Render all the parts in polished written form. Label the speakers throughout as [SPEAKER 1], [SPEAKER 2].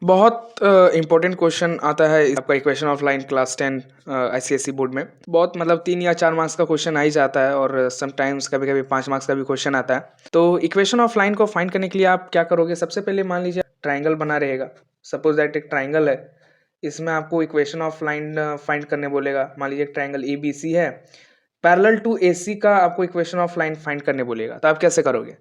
[SPEAKER 1] बहुत important question आता है आपका equation of line class 10 ICSE board में। बहुत मतलब 3 या 4 मार्क्स का क्वेश्चन आ ही जाता है और समटाइम्स कभी कभी 5 मार्क्स का भी क्वेश्चन आता है। तो इक्वेशन ऑफ लाइन को फाइंड करने के लिए आप क्या करोगे, सबसे पहले मान लीजिए ट्राइंगल बना रहेगा। सपोज दैट एक ट्राइंगल है, इसमें आपको इक्वेशन ऑफ लाइन फाइंड करने बोलेगा। मान लीजिए ट्राइंगल ए बी सी है, पैरेलल टू ए सी का आपको इक्वेशन ऑफ लाइन फाइंड करने बोलेगा। तो आप कैसे करोगे?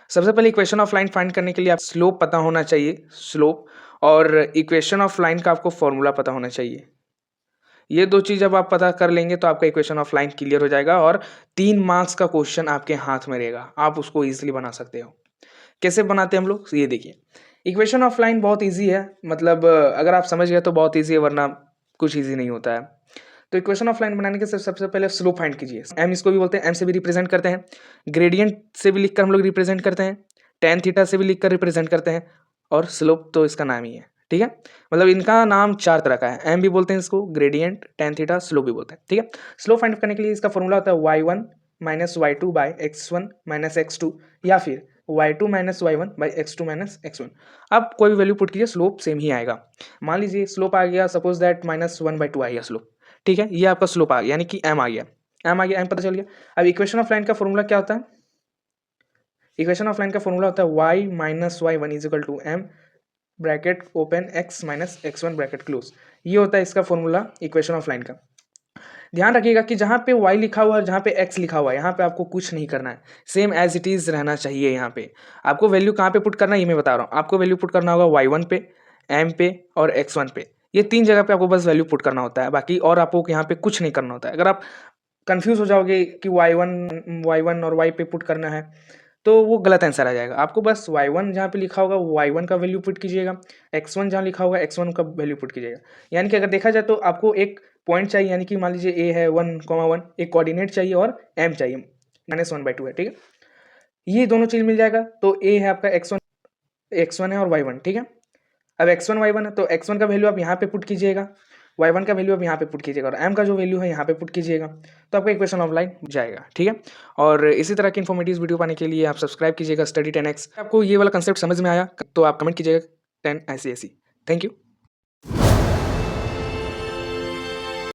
[SPEAKER 1] सबसे पहले इक्वेशन ऑफ लाइन फाइंड करने के लिए आप स्लोप पता होना चाहिए, स्लोप, और इक्वेशन ऑफ लाइन का आपको फॉर्मूला पता होना चाहिए। ये दो चीज़ जब आप पता कर लेंगे तो आपका इक्वेशन ऑफ लाइन क्लियर हो जाएगा और 3 मार्क्स का क्वेश्चन आपके हाथ में रहेगा, आप उसको इजीली बना सकते हो। कैसे बनाते हैं हम लोग, ये देखिए। इक्वेशन ऑफ लाइन बहुत ईजी है, मतलब अगर आप समझ गए तो बहुत ईजी है, वरना कुछ ईजी नहीं होता है। तो इक्वेशन ऑफ लाइन बनाने के सबसे पहले स्लोप फाइंड कीजिए। एम इसको भी बोलते हैं, एम से भी रिप्रेजेंट करते हैं, ग्रेडियंट से भी लिखकर हम लोग रिप्रेजेंट करते हैं, टेन थीटा से भी लिखकर रिप्रेजेंट करते हैं, और स्लोप तो इसका नाम ही है। ठीक है, मतलब इनका नाम 4 तरह का है। एम भी बोलते हैं इसको, ग्रेडियंट, टेन थीटा, स्लोप भी बोलते हैं। ठीक है, स्लोप फाइंड करने के लिए इसका फॉर्मूला होता है y1 minus y2 bye x1 minus x2, या फिर y2 minus y1 by x2 minus x1। अब कोई भी वैल्यू पुट कीजिए, स्लोप सेम ही आएगा। मान लीजिए स्लोप आ गया, सपोज दैट -1/2 आ गया स्लोप। ठीक है, ये आपका स्लोप आ गया, यानी कि m आ गया, m पता चल गया। अब इक्वेशन ऑफ लाइन का फॉर्मूला क्या होता है? इक्वेशन ऑफ लाइन का फॉर्मूला होता है y minus y1 is equal to m bracket open x minus x1 bracket close. ये होता है इसका फॉर्मूला इक्वेशन ऑफ लाइन का। ध्यान रखिएगा कि जहाँ पे y लिखा हुआ है, जहाँ पे x लिखा हुआ है, यहाँ पे आपको कुछ नहीं करना है, सेम एज इट इज रहना चाहिए। यहाँ पे आपको वैल्यू कहाँ पे पुट करना है ये मैं बता रहा हूँ। आपको वैल्यू पुट करना होगा y1 पे, m पे और x1 पे। ये 3 जगह पे आपको बस वैल्यू पुट करना होता है, बाकी और आपको यहाँ पे कुछ नहीं करना होता है। अगर आप कंफ्यूज हो जाओगे कि y1 और y पे पुट करना है तो वो गलत आंसर आ जाएगा। आपको बस y1 जहाँ पे लिखा होगा y1 का वैल्यू पुट कीजिएगा, x1 जहाँ लिखा होगा x1 का वैल्यू पुट कीजिएगा। यानी कि अगर देखा जाए तो आपको एक पॉइंट चाहिए, यानी कि मान लीजिए a है 1,1, एक कोऑर्डिनेट चाहिए और m चाहिए -1/2 है। ठीक है, ये दोनों चीज़ मिल जाएगा तो a है आपका x1 है और y1। ठीक है, अब x1 y1 है तो x1 का वैल्यू आप यहाँ पे पुट कीजिएगा, y1 का वैल्यू आप यहाँ पे पुट कीजिएगा और m का जो वैल्यू है यहाँ पे पुट कीजिएगा, तो आपका इक्वेशन ऑफ लाइन जाएगा। ठीक है, और इसी तरह की इन्फॉर्मेटिव वीडियो पाने के लिए आप सब्सक्राइब कीजिएगा स्टडी 10x। आपको ये वाला कंसेप्ट समझ में आया तो आप कमेंट कीजिएगा 10 ICSE। Thank you.